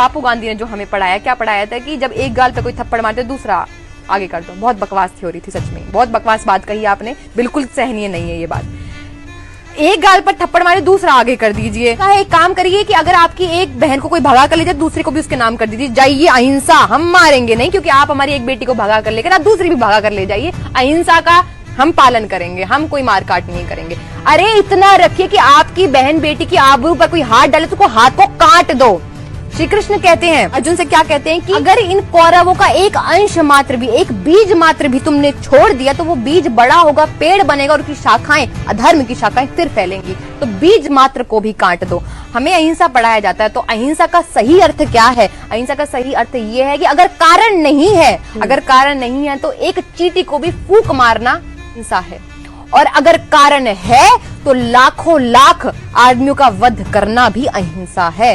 बापू गांधी ने जो हमें पढ़ाया, क्या पढ़ाया था कि जब एक गाल पे कोई थप्पड़ मारते दूसरा आगे कर दो। बहुत बकवास थ्योरी थी, सच में बहुत बकवास बात कही आपने, बिल्कुल सहनीय नहीं है ये बात। एक गाल पर थप्पड़ मारे दूसरा आगे कर दीजिए। एक काम करिए कि अगर आपकी एक बहन को कोई भगा कर ले जाए, दूसरे को भी उसके नाम कर दीजिए, जाइए अहिंसा, हम मारेंगे नहीं क्योंकि आप हमारी एक बेटी को भगा कर लेकर आप दूसरी भी भगा कर ले जाइए, अहिंसा का हम पालन करेंगे, हम कोई मार काट नहीं करेंगे। अरे इतना रखिए कि आपकी बहन बेटी की आबरू पर कोई हाथ डाले तो हाथ को काट दो। श्री कृष्ण कहते हैं अर्जुन से, क्या कहते हैं कि अगर इन कौरवों का एक अंश मात्र भी, एक बीज मात्र भी तुमने छोड़ दिया तो वो बीज बड़ा होगा, पेड़ बनेगा और उसकी शाखाएं, अधर्म की शाखाएं फिर फैलेंगी। तो बीज मात्र को भी काट दो। हमें अहिंसा पढ़ाया जाता है, तो अहिंसा का सही अर्थ क्या है? अहिंसा का सही अर्थ ये है कि अगर कारण नहीं है, अगर कारण नहीं है तो एक चींटी को भी फूंक मारना अहिंसा है, और अगर कारण है तो लाखों लाख आदमियों का वध करना भी अहिंसा है।